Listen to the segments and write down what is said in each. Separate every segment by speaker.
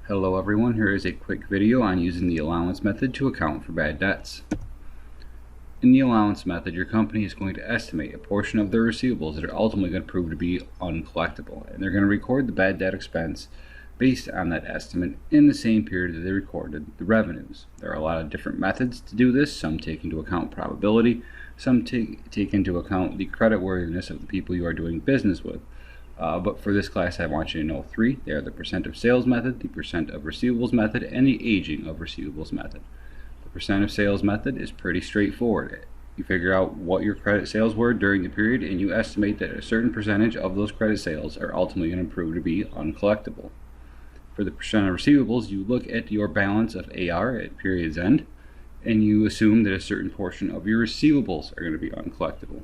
Speaker 1: Hello everyone, here is a quick video on using the allowance method to account for bad debts. In the allowance method, your company is going to estimate a portion of their receivables that are ultimately going to prove to be uncollectible, and they're going to record the bad debt expense based on that estimate in the same period that they recorded the revenues. There are a lot of different methods to do this. Some take into account probability, some take into account the creditworthiness of the people you are doing business with. But for this class, I want you to know three. They are the percent of sales method, the percent of receivables method, and the aging of receivables method. The percent of sales method is pretty straightforward. You figure out what your credit sales were during the period, and you estimate that a certain percentage of those credit sales are ultimately going to prove to be uncollectible. For the percent of receivables, you look at your balance of AR at period's end, and you assume that a certain portion of your receivables are going to be uncollectible.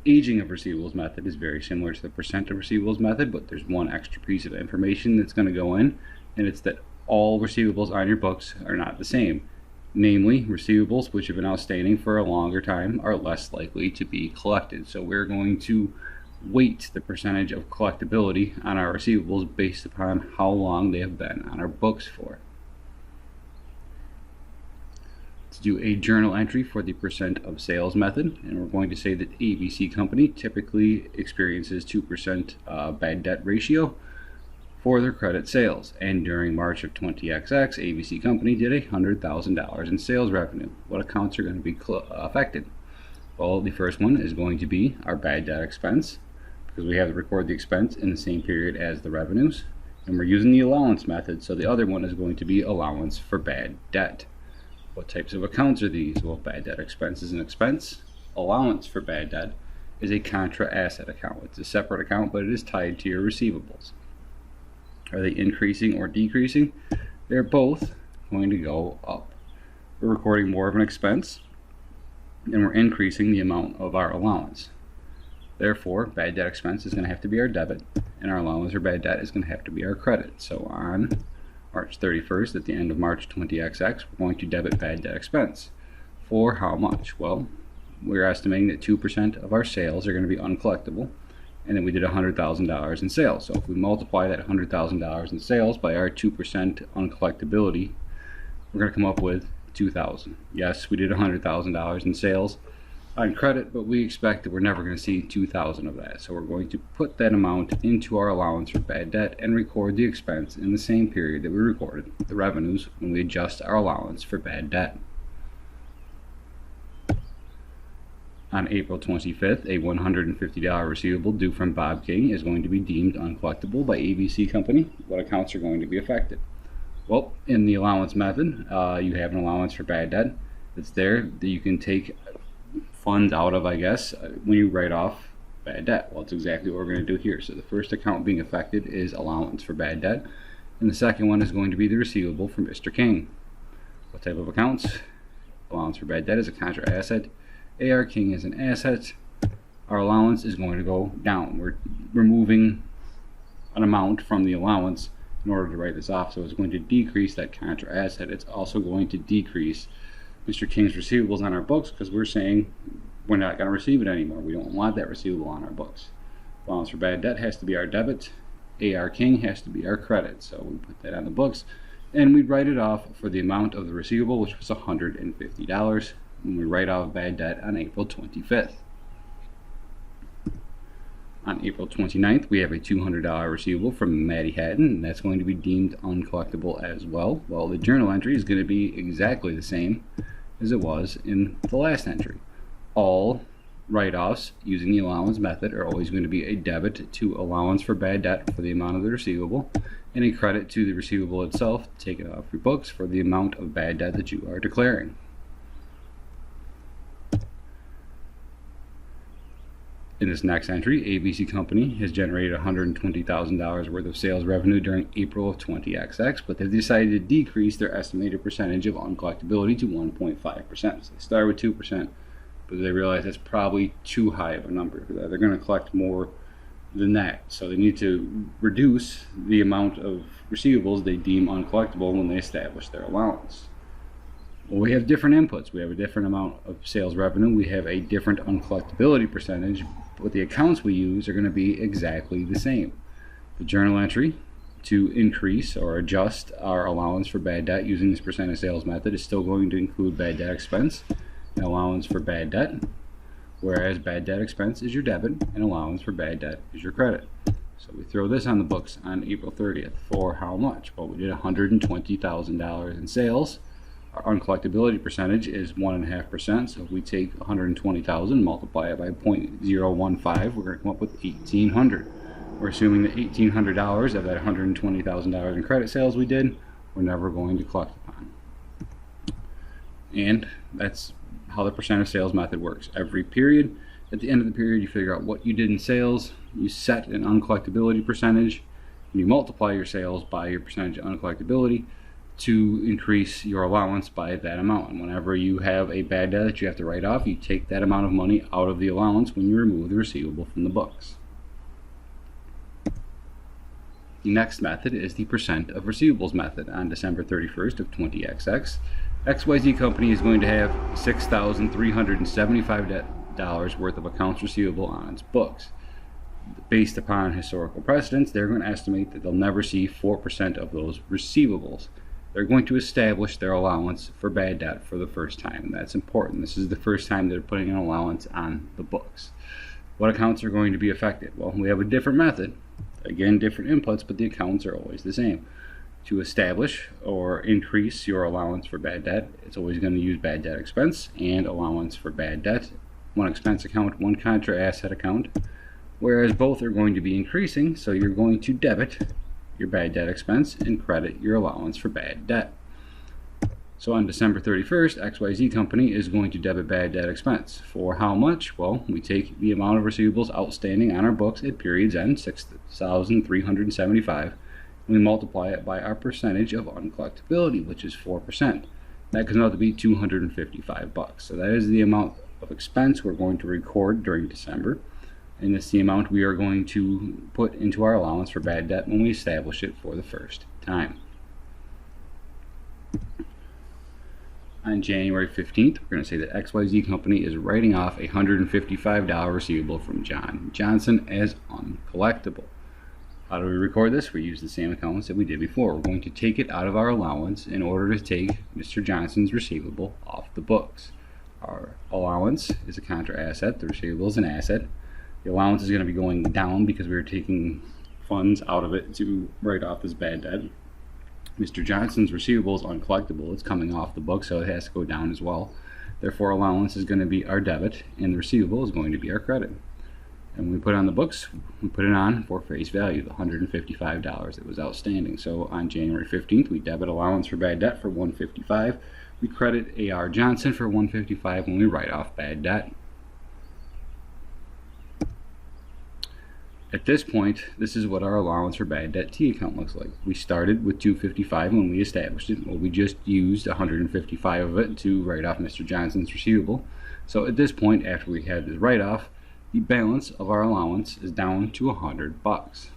Speaker 1: Aging of receivables method is very similar to the percent of receivables method, but there's one extra piece of information that's going to go in, and it's that all receivables on your books are not the same. Namely, receivables which have been outstanding for a longer time are less likely to be collected. So we're going to weight the percentage of collectability on our receivables based upon how long they have been on our books for. Let's do a journal entry for the percent of sales method, and we're going to say that ABC company typically experiences 2% bad debt ratio for their credit sales, and during March of 20XX, ABC company did $100,000 in sales revenue. What accounts are going to be affected? Well, the first one is going to be our bad debt expense, because we have to record the expense in the same period as the revenues, and we're using the allowance method, so the other one is going to be allowance for bad debt. What types of accounts are these? Well, bad debt expense is an expense. Allowance for bad debt is a contra asset account. It's a separate account, but it is tied to your receivables. Are they increasing or decreasing? They're both going to go up. We're recording more of an expense, and we're increasing the amount of our allowance. Therefore, bad debt expense is going to have to be our debit, and our allowance for bad debt is going to have to be our credit. So on March 31st, at the end of March 20XX, we're going to debit bad debt expense. For how much? Well, we're estimating that 2% of our sales are going to be uncollectible, and then we did $100,000 in sales. So if we multiply that $100,000 in sales by our 2% uncollectability, we're going to come up with $2,000. Yes, we did $100,000 in sales on credit, but we expect that we're never going to see $2,000 of that. So we're going to put that amount into our allowance for bad debt and record the expense in the same period that we recorded the revenues when we adjust our allowance for bad debt. On April 25th, a $150 receivable due from Bob King is going to be deemed uncollectible by ABC Company. What accounts are going to be affected? Well, in the allowance method, you have an allowance for bad debt that's there that you can take funds out of, I guess, when you write off bad debt. Well, that's exactly what we're going to do here. So the first account being affected is allowance for bad debt, and the second one is going to be the receivable from Mr. King. What type of accounts? Allowance for bad debt is a contra asset. AR King is an asset. Our allowance is going to go down. We're removing an amount from the allowance in order to write this off, so it's going to decrease that contra asset. It's also going to decrease Mr. King's receivables on our books, because we're saying we're not going to receive it anymore. We don't want that receivable on our books. Allowance for bad debt has to be our debit. AR King has to be our credit. So we put that on the books, and we write it off for the amount of the receivable, which was $150, when we write off bad debt on April 25th. On April 29th, we have a $200 receivable from Maddie Hatton, and that's going to be deemed uncollectible as well. Well, the journal entry is going to be exactly the same as it was in the last entry. All write-offs using the allowance method are always going to be a debit to allowance for bad debt for the amount of the receivable, and a credit to the receivable itself, take it off your books for the amount of bad debt that you are declaring. In this next entry, ABC Company has generated $120,000 worth of sales revenue during April of 20XX, but they've decided to decrease their estimated percentage of uncollectability to 1.5%. So they start with 2%, but they realize that's probably too high of a number. They're going to collect more than that. So they need to reduce the amount of receivables they deem uncollectible when they establish their allowance. Well, we have different inputs. We have a different amount of sales revenue. We have a different uncollectability percentage, but the accounts we use are going to be exactly the same. The journal entry to increase or adjust our allowance for bad debt using this percent of sales method is still going to include bad debt expense and allowance for bad debt, whereas bad debt expense is your debit and allowance for bad debt is your credit. So we throw this on the books on April 30th for how much? Well, we did $120,000 in sales. Our uncollectability percentage is 1.5%, so if we take 120,000 multiply it by 0.015, we're going to come up with $1,800. We're assuming that $1,800 of that $120,000 in credit sales we did, we're never going to collect upon. And that's how the percent of sales method works. Every period, at the end of the period, you figure out what you did in sales, you set an uncollectability percentage, and you multiply your sales by your percentage of uncollectability to increase your allowance by that amount. And whenever you have a bad debt that you have to write off, you take that amount of money out of the allowance when you remove the receivable from the books. The next method is the percent of receivables method. On December 31st of 20XX, XYZ company is going to have $6,375 worth of accounts receivable on its books. Based upon historical precedents, they're going to estimate that they'll never see 4% of those receivables. They're going to establish their allowance for bad debt for the first time, and that's important. This is the first time they're putting an allowance on the books. What accounts are going to be affected? Well, we have a different method. Again, different inputs, but the accounts are always the same. To establish or increase your allowance for bad debt, it's always going to use bad debt expense and allowance for bad debt. One expense account, one contra asset account, whereas both are going to be increasing, so you're going to debit your bad debt expense and credit your allowance for bad debt. So on December 31st, XYZ company is going to debit bad debt expense. For how much? Well, we take the amount of receivables outstanding on our books at period's end, 6,375, and we multiply it by our percentage of uncollectability, which is 4%. That comes out to be $255. So that is the amount of expense we're going to record during December, and it's the amount we are going to put into our allowance for bad debt when we establish it for the first time. On January 15th, we're going to say that XYZ company is writing off a $155 receivable from John Johnson as uncollectible. How do we record this? We use the same accounts that we did before. We're going to take it out of our allowance in order to take Mr. Johnson's receivable off the books. Our allowance is a contra asset. The receivable is an asset. The allowance is going to be going down because we are taking funds out of it to write off this bad debt. Mr. Johnson's receivable is uncollectible. It's coming off the book, so it has to go down as well. Therefore, allowance is going to be our debit, and the receivable is going to be our credit. And when we put it on the books, we put it on for face value, the $155 that was outstanding. So on January 15th, we debit allowance for bad debt for $155. We credit A.R. Johnson for $155 when we write off bad debt. At this point, this is what our allowance for bad debt T account looks like. We started with $255 when we established it. Well, we just used $155 of it to write off Mr. Johnson's receivable. So at this point, after we had this write-off, the balance of our allowance is down to $100.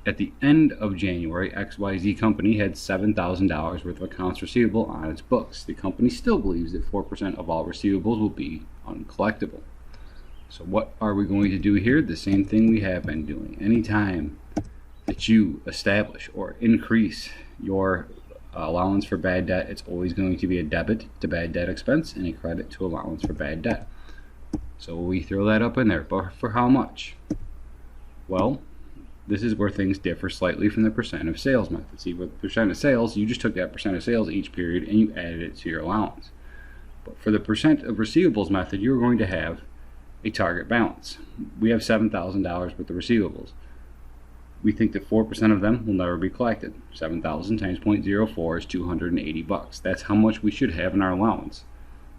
Speaker 1: At the end of January, XYZ company had $7,000 worth of accounts receivable on its books. The company still believes that 4% of all receivables will be uncollectible. So what are we going to do here? The same thing we have been doing. Anytime that you establish or increase your allowance for bad debt, it's always going to be a debit to bad debt expense and a credit to allowance for bad debt. So we throw that up in there, but for how much? Well, this is where things differ slightly from the percent of sales method. See, with percent of sales, you just took that percent of sales each period and you added it to your allowance. But for the percent of receivables method, you're going to have a target balance. We have $7,000 worth of receivables. We think that 4% of them will never be collected. 7,000 times 0.04 is $280. That's how much we should have in our allowance.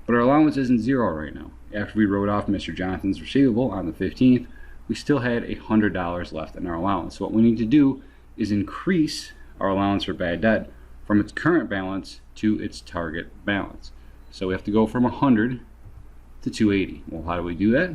Speaker 1: But our allowance isn't zero right now. After we wrote off Mr. Johnson's receivable on the 15th, we still had $100 left in our allowance. So what we need to do is increase our allowance for bad debt from its current balance to its target balance. So we have to go from 100 to 280. Well, how do we do that?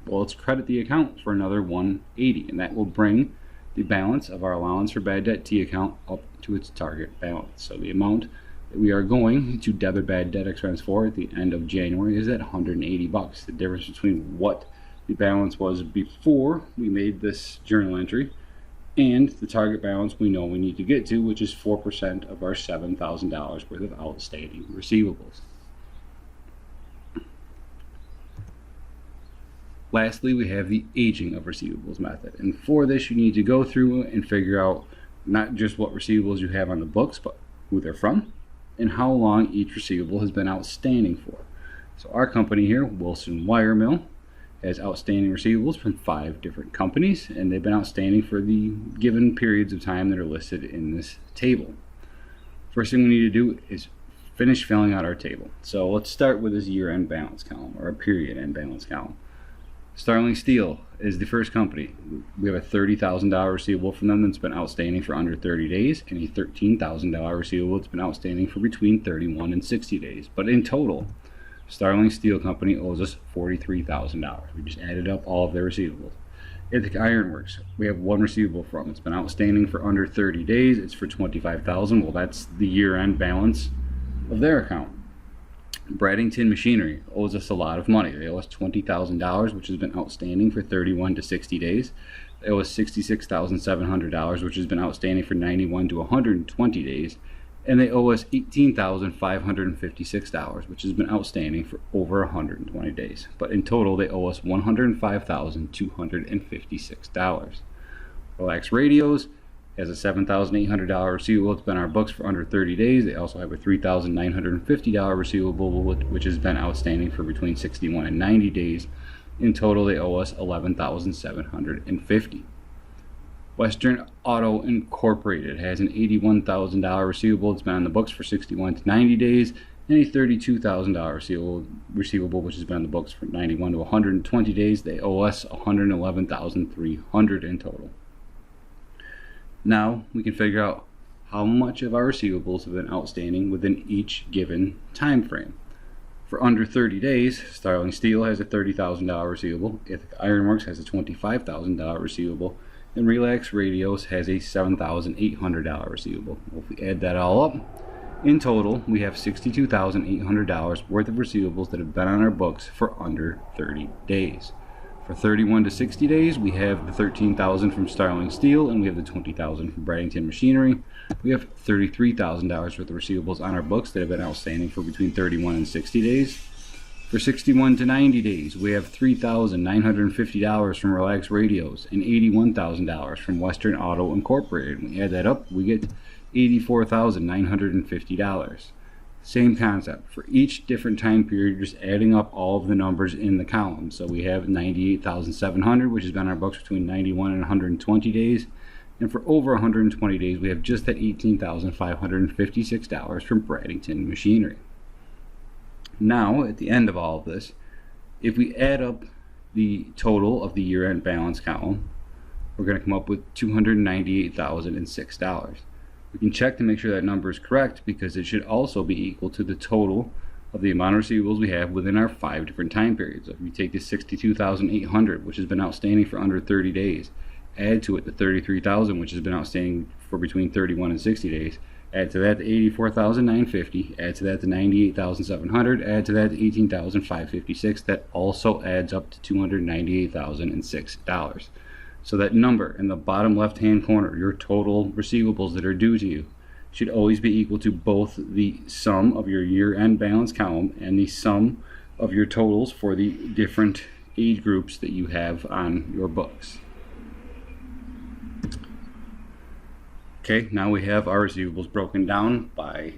Speaker 1: Well, let's credit the account for another 180, and that will bring the balance of our allowance for bad debt T account up to its target balance. So the amount that we are going to debit bad debt expense for at the end of January is at $180. The difference between what the balance was before we made this journal entry, and the target balance we know we need to get to, which is 4% of our $7,000 worth of outstanding receivables. Lastly, we have the aging of receivables method. And for this, you need to go through and figure out not just what receivables you have on the books, but who they're from and how long each receivable has been outstanding for. So our company here, Wilson Wire Mill, has outstanding receivables from 5 different companies, and they've been outstanding for the given periods of time that are listed in this table. First thing we need to do is finish filling out our table. So let's start with this year-end balance column, or a period-end balance column. Starling Steel is the first company. We have a $30,000 receivable from them that's been outstanding for under 30 days, and a $13,000 receivable that's been outstanding for between 31 and 60 days. But in total, Starling Steel Company owes us $43,000. We just added up all of their receivables. Ithaca Iron Works, we have one receivable from. It's been outstanding for under 30 days. It's for $25,000. Well, that's the year-end balance of their account. Bradington Machinery owes us a lot of money. They owe us $20,000, which has been outstanding for 31 to 60 days. They owe us $66,700, which has been outstanding for 91 to 120 days. And they owe us $18,556, which has been outstanding for over 120 days. But in total, they owe us $105,256. Relax Radios has a $7,800 receivable. It's been on our books for under 30 days. They also have a $3,950 receivable, which has been outstanding for between 61 and 90 days. In total, they owe us $11,750. Western Auto Incorporated has an $81,000 receivable. It's been on the books for 61 to 90 days, and a $32,000 receivable, which has been on the books for 91 to 120 days. They owe us $111,300 in total. Now we can figure out how much of our receivables have been outstanding within each given time frame. For under 30 days, Starling Steel has a $30,000 receivable, Ithaca Iron Works has a $25,000 receivable, and Relax Radios has a $7,800 receivable. Well, if we add that all up, in total we have $62,800 worth of receivables that have been on our books for under 30 days. For 31 to 60 days, we have the $13,000 from Starling Steel, and we have the $20,000 from Bradington Machinery. We have $33,000 worth of receivables on our books that have been outstanding for between 31 and 60 days. For 61 to 90 days, we have $3,950 from Relax Radios and $81,000 from Western Auto Incorporated. When we add that up, we get $84,950. Same concept. For each different time period, just adding up all of the numbers in the column. So we have $98,700, which has been on our books between 91 and 120 days. And for over 120 days, we have just that $18,556 from Bradington Machinery. Now, at the end of all of this, if we add up the total of the year-end balance column, we're going to come up with $298,006. We can check to make sure that number is correct, because it should also be equal to the total of the amount of receivables we have within our 5 different time periods. If you take the $62,800, which has been outstanding for under 30 days, add to it the $33,000, which has been outstanding for between 31 and 60 days, add to that the $84,950, add to that the $98,700, add to that the $18,556, that also adds up to $298,006. So that number in the bottom left-hand corner, your total receivables that are due to you, should always be equal to both the sum of your year-end balance column and the sum of your totals for the different age groups that you have on your books. Okay, now we have our receivables broken down by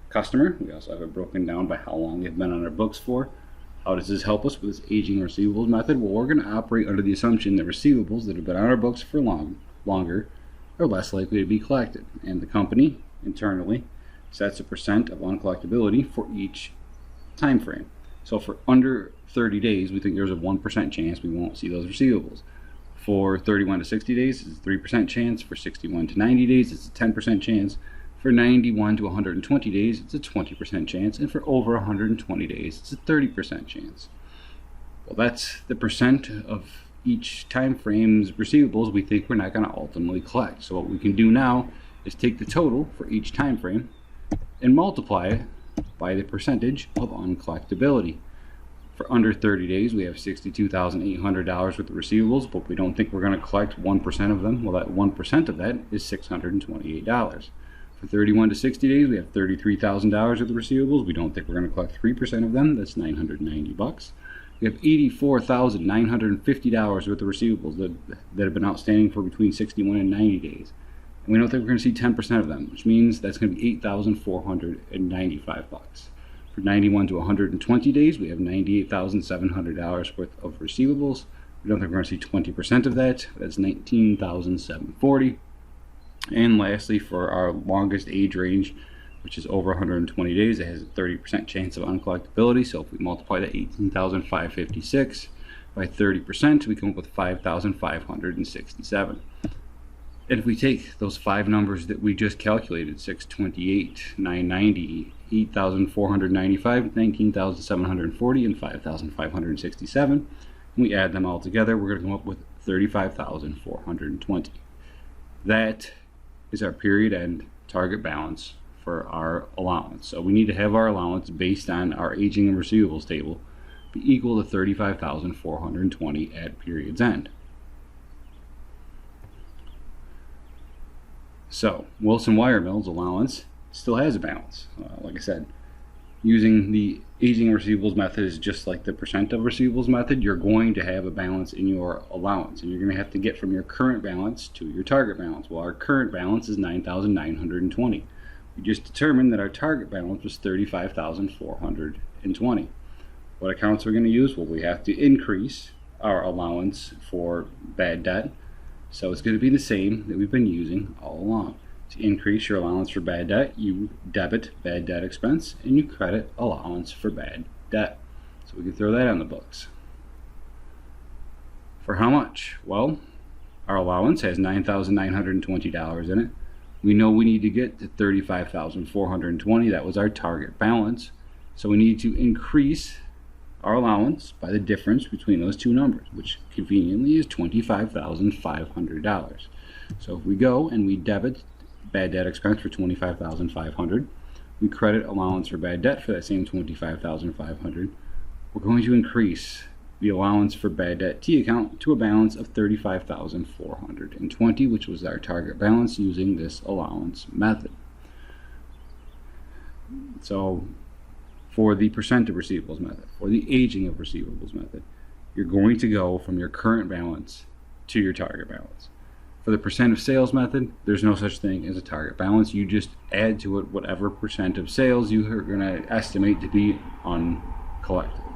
Speaker 1: customer. We also have it broken down by how long they've been on our books for. How does this help us with this aging receivables method? Well, we're going to operate under the assumption that receivables that have been on our books for longer are less likely to be collected. And the company, internally, sets a percent of uncollectability for each time frame. So for under 30 days, we think there's a 1% chance we won't see those receivables. For 31 to 60 days, it's a 3% chance. For 61 to 90 days, it's a 10% chance. For 91 to 120 days, it's a 20% chance, and for over 120 days, it's a 30% chance. Well, that's the percent of each time frame's receivables we think we're not going to ultimately collect. So what we can do now is take the total for each time frame and multiply it by the percentage of uncollectability. For under 30 days, we have $62,800 worth of receivables, but we don't think we're going to collect 1% of them. Well, that 1% of that is $628. For 31 to 60 days, we have $33,000 worth of receivables. We don't think we're going to collect 3% of them. That's $990. We have $84,950 worth of receivables that have been outstanding for between 61 and 90 days. And we don't think we're going to see 10% of them, which means that's going to be $8,495. For 91 to 120 days, we have $98,700 worth of receivables. We don't think we're going to see 20% of that. That's $19,740. And lastly, for our longest age range, which is over 120 days, it has a 30% chance of uncollectability. So if we multiply that 18,556 by 30%, we come up with 5,567. And if we take those five numbers that we just calculated, 628, 990, 8,495, 19,740, and 5,567, and we add them all together, we're going to come up with 35,420. That is our period end target balance for our allowance. So we need to have our allowance based on our aging and receivables table be equal to 35,420 at period's end. So Wilson Wire Mill's allowance still has a balance. Like I said, using the aging and receivables method is just like the percent of receivables method. You're going to have a balance in your allowance, and you're going to have to get from your current balance to your target balance. Well, our current balance is $9,920. We just determined that our target balance was $35,420. What accounts are we going to use? Well, we have to increase our allowance for bad debt. So it's going to be the same that we've been using all along. To increase your allowance for bad debt, you debit bad debt expense and you credit allowance for bad debt. So we can throw that on the books. For how much? Well, our allowance has $9,920 in it. We know we need to get to $35,420. That was our target balance. So we need to increase our allowance by the difference between those two numbers, which conveniently is $25,500. So if we go and we debit bad debt expense for $25,500, we credit allowance for bad debt for that same $25,500, we're going to increase the allowance for bad debt T account to a balance of $35,420, which was our target balance using this allowance method. So for the percent of receivables method, or the aging of receivables method, you're going to go from your current balance to your target balance. For the percent of sales method, there's no such thing as a target balance. You just add to it whatever percent of sales you are going to estimate to be uncollected.